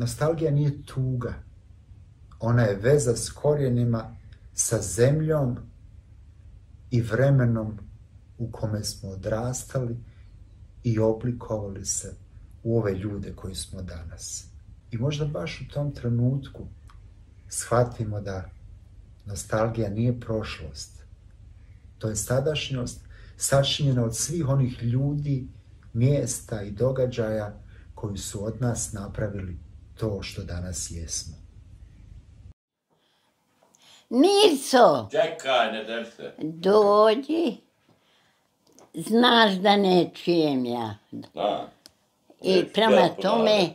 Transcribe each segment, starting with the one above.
Nostalgija nije tuga. Ona je veza s korijenima, sa zemljom i vremenom u kome smo odrastali i oblikovali se u ove ljude koji smo danas. I možda baš u tom trenutku shvatimo da nostalgija nije prošlost. To je sadašnjost sačinjena od svih onih ljudi, mjesta i događaja koji su od nas napravili to što danas jesmo. Mirco! Čekaj, ne drž se. Dođi. Znaš da ne čujem ja. I prema tome,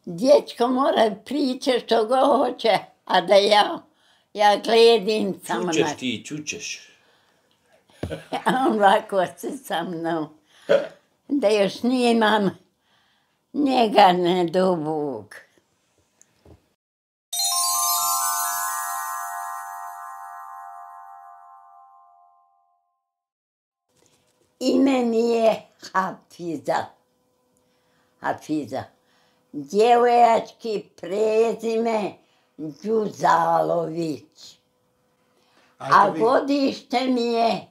dječko mora pričati što ga hoće, a da ja gledim samo na... Čućeš ti, čućeš. A on ovako se sa mnom. Da još snimam njega ne do Bog. Ime mi je Hafiza. Hafiza. Djevojački prezime Đuzalović. A godište mi je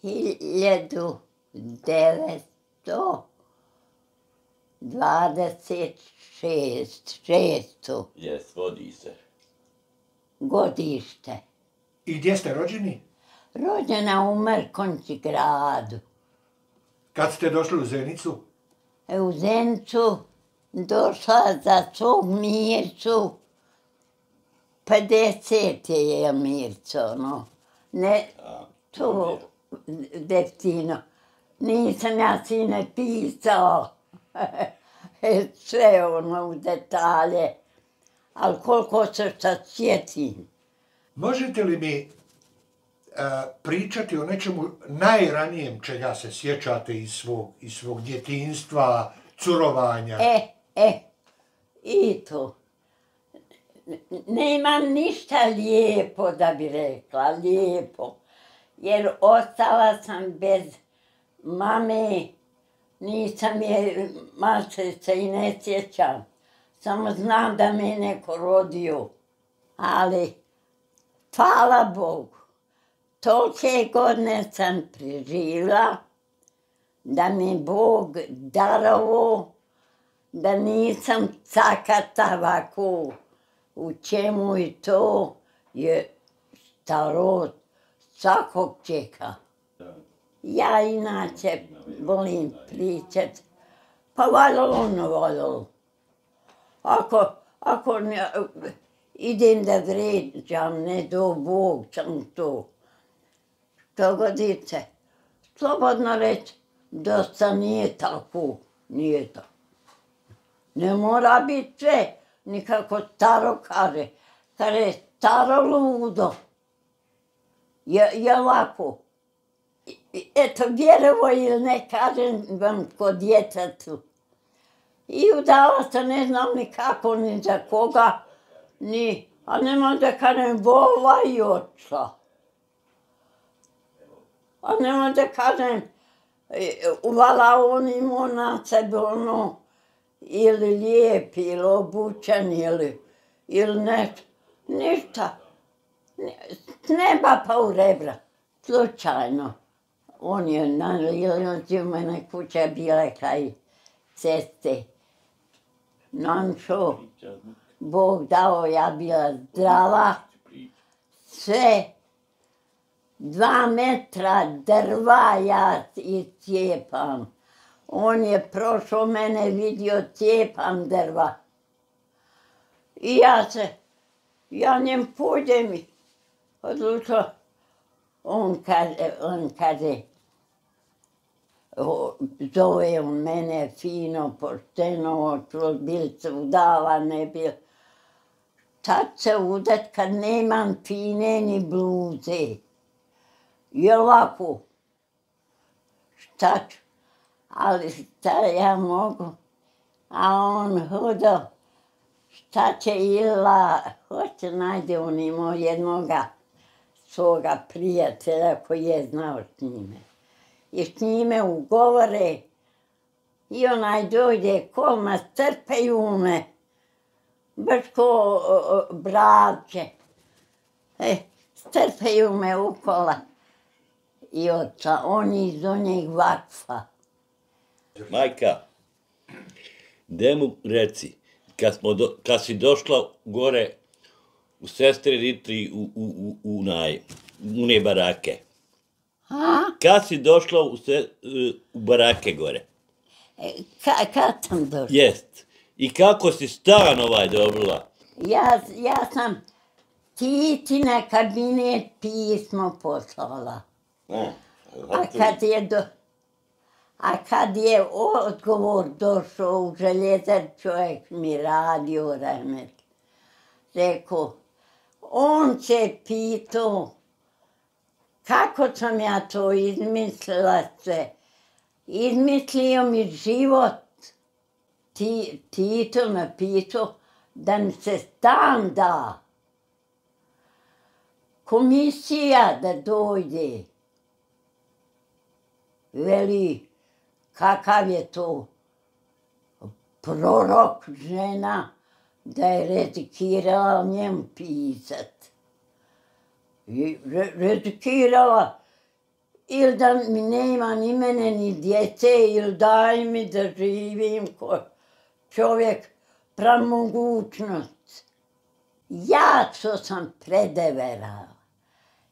1926. Jes, vodi se. Godište. I gdje ste rođeni? Rođena u Mrkonci gradu. Kad ste došli u Zenicu? U Zenicu došla za svog Mircu. 50 je Mirco, no. Ne, to deftino. Nisam ja sine pisao. Sve ono u detalje. Ali koliko se sad sjetim. Možete li mi pričati o nečemu najranijem čega se sjećate iz svog djetinjstva, curovanja? I to. Nemam ništa lijepo da bi rekla, lijepo. Jer ostala sam bez mame, nisam je malčice i ne sjećam. Samo znam da me neko rodio. Ali, hvala Bogu, tolike godine sam preživjela da mi Bog darovo, da nisam cakata ovako. U čemu i to je starost svakog čeka. Ja inače volim pričat, pa valjalo. Ako idem da vređam, ne do Bog sam to. Što godite, slobodno reći, dosta nije tako, nije to. Ne mora biti sve. Nikako staro kaže. Kaže, staro ludo. Je ovako. Eto, vjerovo ili ne kažem vam ko djetetu. I udala se ne znam ni kako, ni za koga, a nemoj da kažem vola i očla. A nemoj da kažem uvala on imao na sebe ono, ili lijep, ili obučen, ili nešto. Ništa. S neba pa u rebra. Slučajno. On je nalazio mene kuća bila kraj ceste. Nanšo, Bog dao, ja bila zdrava. Sve 2 metra drva ja cijepam. On je prošao mene, vidio, cijepam drva. I ja njem pođem i odlučila. On kaže, zove on mene fino, pošteno, bil se udala, ne bil. Tad se udat kad nemam fine ni bluze. I ovako, šta ću? Ali šta ja mogu? A on hodao, šta će Ila, hoće najde, on imao jednoga svoga prijatelja koji je znao s njime. I s njime ugovore I onaj dođe kolma, strpaju me. Baš ko bravče. Strpaju me u kola. I oca, oni iz onjeg vakfa. Majka, gde mu reci, kad si došla gore u sestre Ritri u ne barake. Kad si došla u barake gore? Kad sam došla? Jest. I kako si stan dobila? Ja sam Titina kabinet pismo poslala. A kad je odgovor došao u Željezar, čovjek mi radio Rahmet. Rekao, on se pitao kako sam ja to izmislila sve. Izmislio mi život. Tito me pitao da mi se stan da. Komisija da dođe. Veli, kakav je to prorok žena da je rezikirala njemu pisat. I rezikirala ili da mi nema ni mene ni djece ili daj mi da živim ko čovjek pramogućnost. Ja što sam predeverala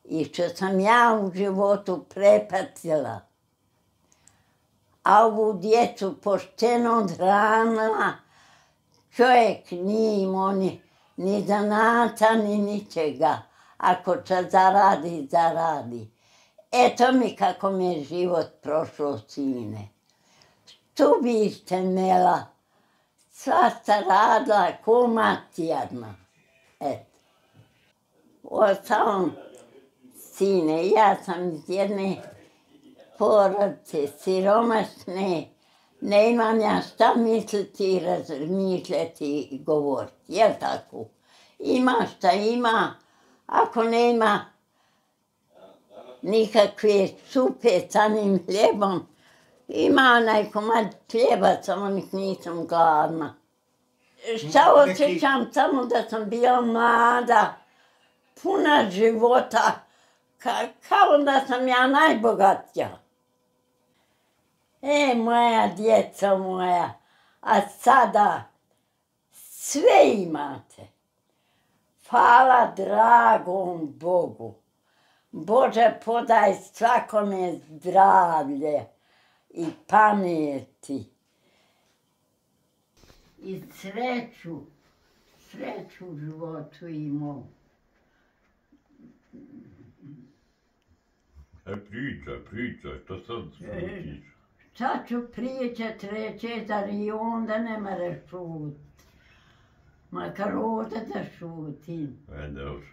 i što sam ja u životu prepatila, a ovu djecu pošteno odhranila, čovjek nije imao ni zanata, ni ničega. Ako će zaradi, zaradi. Eto mi kako mi je život prošao, sine. Tu biste mela, svašta radila, ko mati jedna. Eto. Ostalom, sine, ja sam iz jedne porodice siromašne, ne imam ja šta misliti, razmišljati i govoriti, jel tako? Ima šta ima, ako nema nikakve supe sa onim hljebom, ima onaj komad hljeba, samo nik nisam gladna. Šta osjećam, samo da sam bila mlada, puna života, kao da sam ja najbogatija. Moja djeca moja, a sada sve imate. Hvala dragom Bogu. Bože, podaj svakome zdravlje i pameti. I sreću u životu imao. Pričaj, što sad šutiš? Šta ću pričat, reći, zar i onda ne moraš šutit. Makar ovdje da šutim. Dobro.